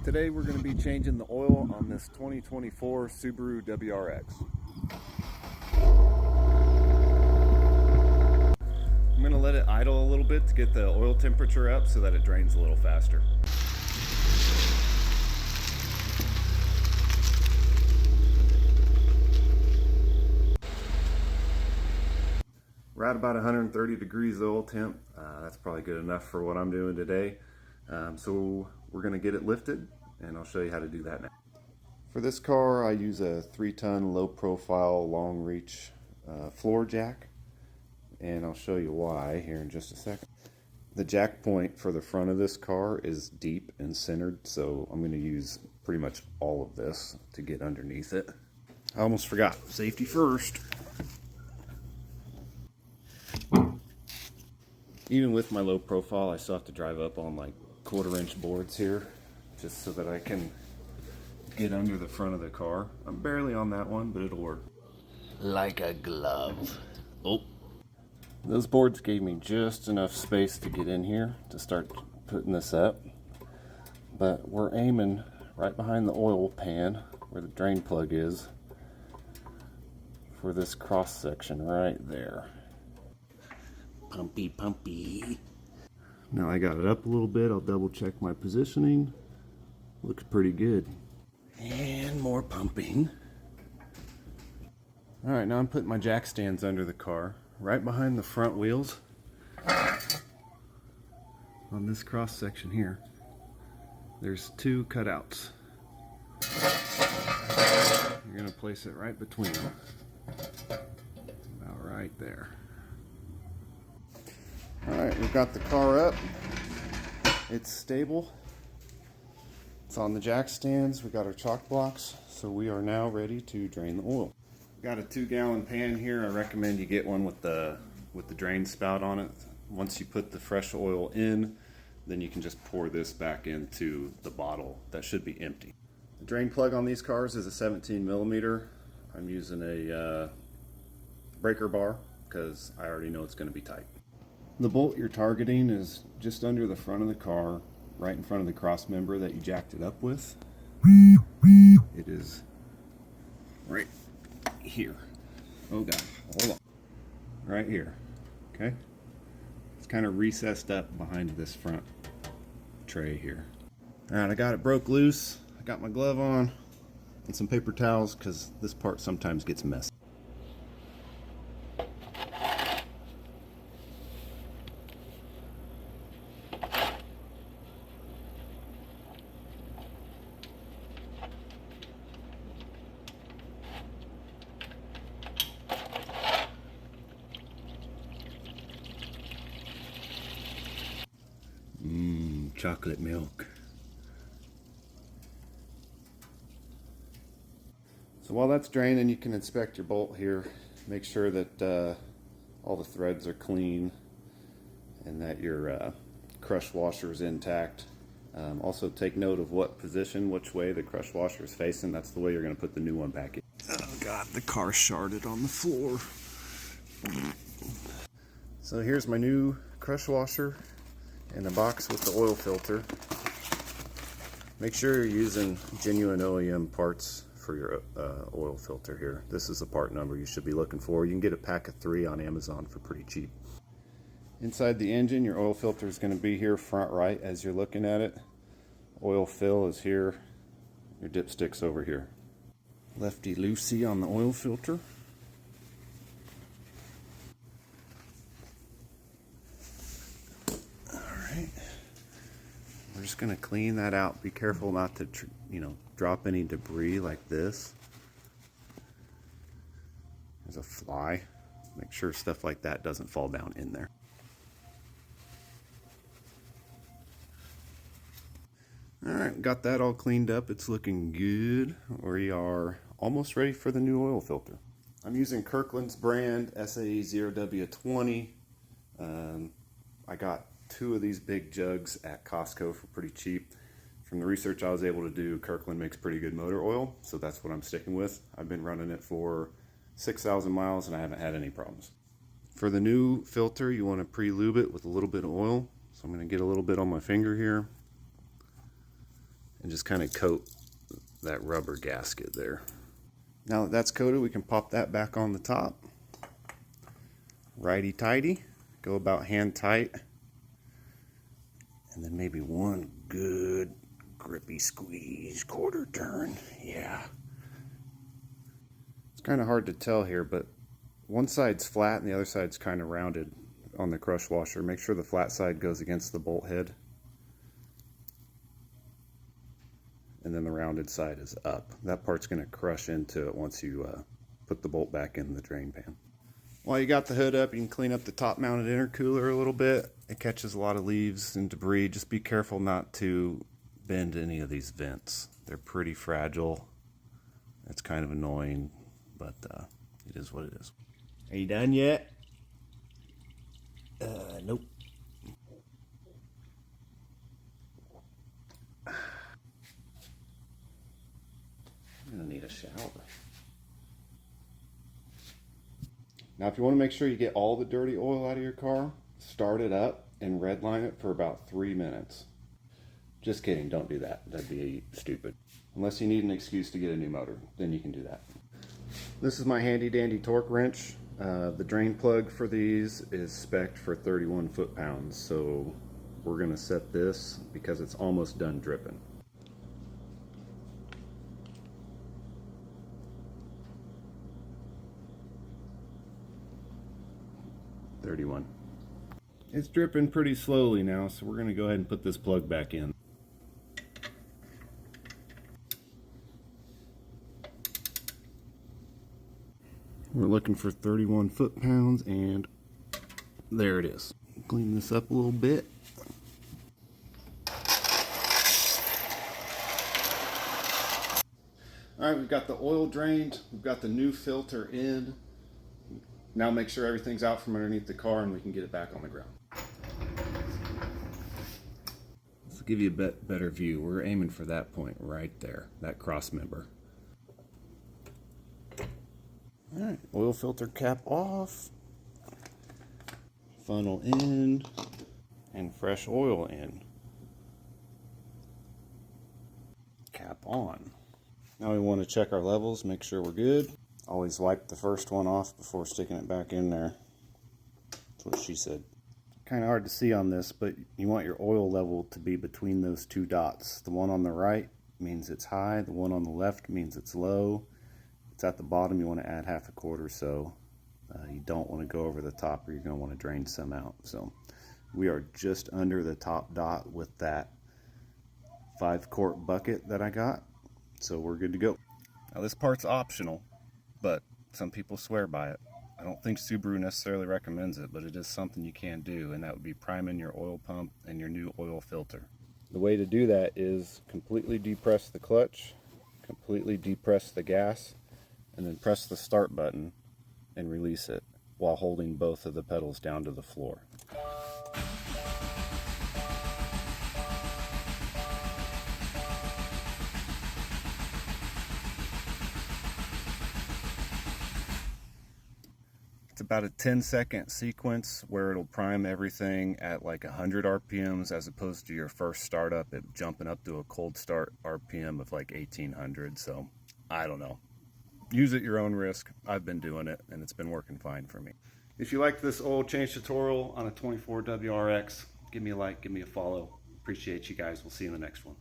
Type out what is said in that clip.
Today we're going to be changing the oil on this 2024 Subaru WRX. I'm going to let it idle a little bit to get the oil temperature up so that it drains a little faster. We're at about 130 degrees oil temp. That's probably good enough for what I'm doing today. So we're going to get it lifted, and I'll show you how to do that now. For this car, I use a 3-ton low-profile, long-reach floor jack, and I'll show you why here in just a second. The jack point for the front of this car is deep and centered, so I'm going to use pretty much all of this to get underneath it. I almost forgot, safety first. Even with my low profile, I still have to drive up on like 1/4-inch boards here, just so that I can get under the front of the car. I'm barely on that one, but it'll work. Like a glove. Oh. Those boards gave me just enough space to get in here to start putting this up. But we're aiming right behind the oil pan, where the drain plug is, for this cross section right there. Pumpy, pumpy. Now I got it up a little bit. I'll double check my positioning. Looks pretty good. And more pumping. Alright, now I'm putting my jack stands under the car, right behind the front wheels. On this cross section here, there's 2 cutouts. You're going to place it right between them. About right there. Alright, we've got the car up. It's stable. It's on the jack stands. We got our chock blocks, so we are now ready to drain the oil. We've got a 2-gallon pan here. I recommend you get one with the drain spout on it. Once you put the fresh oil in, then you can just pour this back into the bottle that should be empty. The drain plug on these cars is a 17mm. I'm using a breaker bar because I already know it's going to be tight. The bolt you're targeting is just under the front of the car, right in front of the cross member that you jacked it up with. It is right here. Oh God, hold on. Right here, okay? It's kind of recessed up behind this front tray here. All right, I got it broke loose. I got my glove on and some paper towels because this part sometimes gets messy. Chocolate milk. So while that's draining, you can inspect your bolt here. Make sure that all the threads are clean and that your crush washer is intact. Also take note of what position, which way the crush washer is facing. That's the way you're going to put the new one back in. Oh God, the car sharded on the floor. So here's my new crush washer in a box with the oil filter. Make sure you're using genuine OEM parts for your oil filter here. This is the part number you should be looking for. You can get a pack of 3 on Amazon for pretty cheap. Inside the engine, your oil filter is going to be here front right as you're looking at it. Oil fill is here. Your dipstick's over here. Lefty loosey on the oil filter. We're just going to clean that out. Be careful not to, drop any debris like this. There's a fly. Make sure stuff like that doesn't fall down in there. Alright, got that all cleaned up. It's looking good. We are almost ready for the new oil filter. I'm using Kirkland's brand SAE 0W20. I got 2 of these big jugs at Costco for pretty cheap. From the research I was able to do, Kirkland makes pretty good motor oil, so that's what I'm sticking with. I've been running it for 6,000 miles and I haven't had any problems. For the new filter, you want to pre-lube it with a little bit of oil. So I'm going to get a little bit on my finger here. and just kind of coat that rubber gasket there. Now that that's coated, we can pop that back on the top. Righty tighty, go about hand tight, and then maybe one good grippy squeeze, quarter turn. Yeah. It's kind of hard to tell here, but one side's flat and the other side's kind of rounded on the crush washer. Make sure the flat side goes against the bolt head, and then the rounded side is up. That part's going to crush into it once you put the bolt back in the drain pan. While you got the hood up, you can clean up the top mounted intercooler a little bit. It catches a lot of leaves and debris. Just be careful not to bend any of these vents. They're pretty fragile. It's kind of annoying, but it is what it is. Are you done yet? Nope. I'm gonna need a shower. Now, if you want to make sure you get all the dirty oil out of your car, start it up and redline it for about 3 minutes. Just kidding, don't do that. That'd be stupid. Unless you need an excuse to get a new motor, then you can do that. This is my handy dandy torque wrench. The drain plug for these is spec'd for 31 foot-pounds, so we're gonna set this because it's almost done dripping. It's dripping pretty slowly now, so we're going to go ahead and put this plug back in. We're looking for 31 foot-pounds, and there it is. Clean this up a little bit. Alright, we've got the oil drained, we've got the new filter in. Now make sure everything's out from underneath the car and we can get it back on the ground. Let's give you a better view. We're aiming for that point right there, that cross member. Alright, oil filter cap off, funnel in, and fresh oil in. Cap on. Now we want to check our levels, make sure we're good. Always wipe the first one off before sticking it back in there. That's what she said. Kind of hard to see on this, but you want your oil level to be between those two dots. The one on the right means it's high, the one on the left means it's low. It's at the bottom, you want to add half a quart or so. You don't want to go over the top or you're going to want to drain some out. So we are just under the top dot with that 5-quart bucket that I got. So we're good to go. Now this part's optional, but some people swear by it. I don't think Subaru necessarily recommends it, but it is something you can do, and that would be priming your oil pump and your new oil filter. The way to do that is completely depress the clutch, completely depress the gas, and then press the start button and release it while holding both of the pedals down to the floor. It's about a 10-second sequence where it'll prime everything at like 100 RPMs as opposed to your first startup it jumping up to a cold start RPM of like 1800. So I don't know. Use at your own risk. I've been doing it and it's been working fine for me. If you liked this oil change tutorial on a 24 WRX, give me a like, give me a follow. Appreciate you guys. We'll see you in the next one.